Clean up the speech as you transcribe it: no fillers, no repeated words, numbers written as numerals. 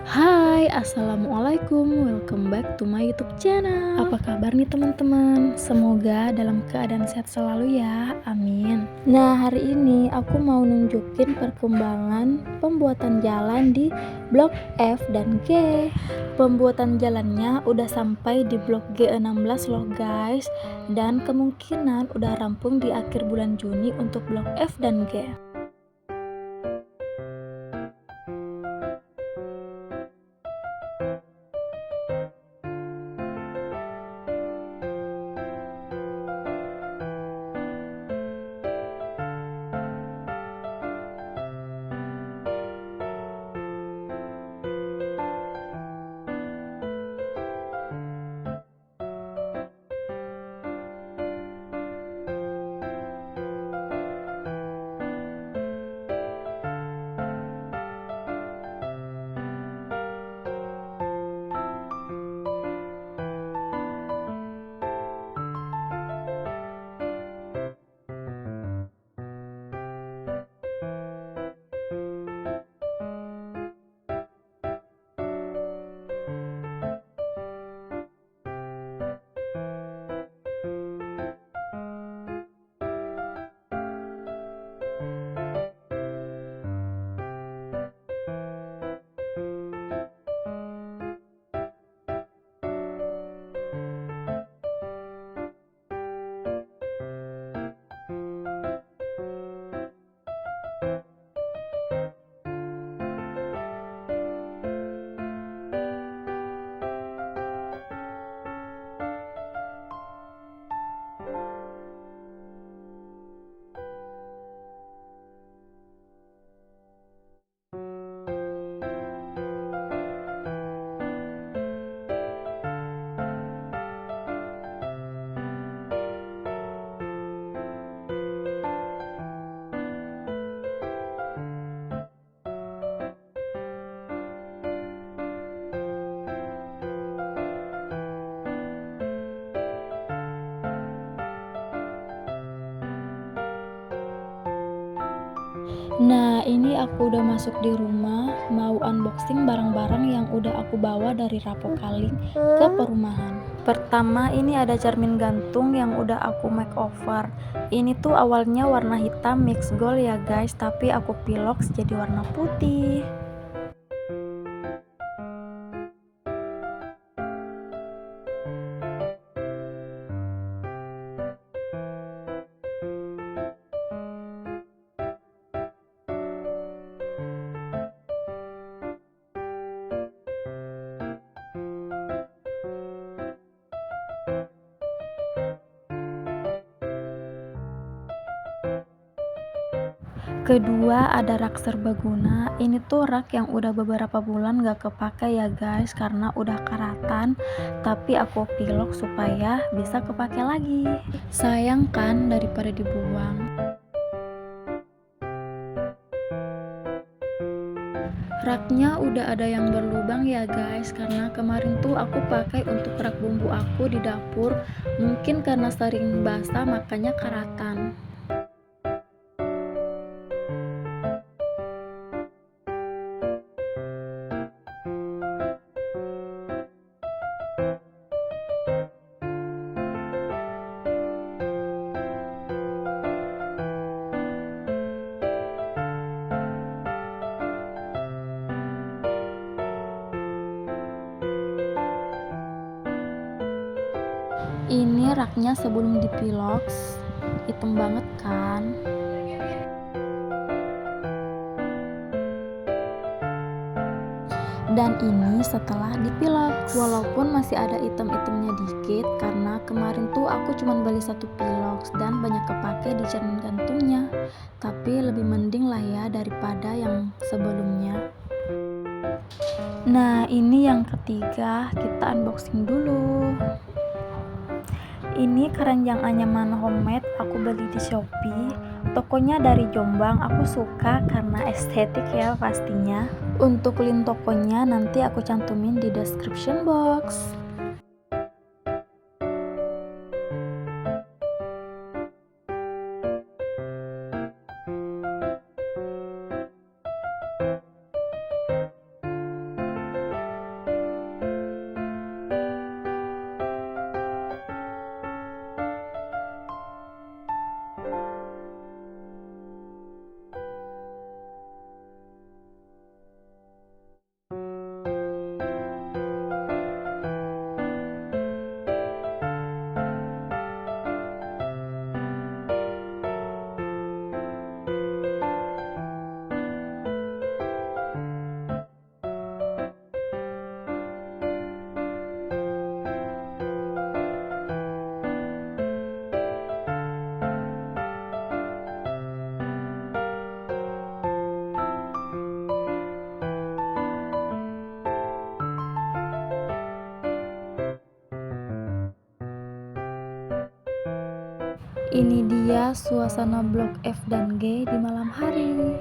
Hai, assalamualaikum, welcome back to my YouTube channel. Apa kabar nih teman-teman? Semoga dalam keadaan sehat selalu ya, amin. Nah, hari ini aku mau nunjukin perkembangan pembuatan jalan di blok F dan G. Pembuatan jalannya udah sampai di blok G16 loh guys, dan kemungkinan udah rampung di akhir bulan Juni untuk blok F dan G. Nah, ini aku udah masuk di rumah, mau unboxing barang-barang yang udah aku bawa dari Rapokaling ke perumahan. Pertama, ini ada cermin gantung yang udah aku makeover. Ini tuh awalnya warna hitam mix gold ya guys, tapi aku pilox jadi warna putih. Kedua, ada rak serbaguna. Ini tuh rak yang udah beberapa bulan gak kepake ya guys, karena udah karatan, tapi aku pilok supaya bisa kepake lagi. Sayang kan daripada dibuang. Raknya udah ada yang berlubang ya guys, karena kemarin tuh aku pakai untuk rak bumbu aku di dapur. Mungkin karena sering basah makanya karatan. Ini raknya sebelum dipilox, hitam banget kan. Dan ini setelah dipilox, walaupun masih ada item-itemnya dikit karena kemarin tuh aku cuma beli satu pilox dan banyak kepake di cermin gantungnya, tapi lebih mending lah ya daripada yang sebelumnya. Nah, ini yang ketiga, kita unboxing dulu. Ini keranjang anyaman homemade, aku beli di Shopee. Tokonya dari Jombang, aku suka karena estetik ya pastinya. Untuk link tokonya nanti aku cantumin di description box. Ini dia suasana blok F dan G di malam hari.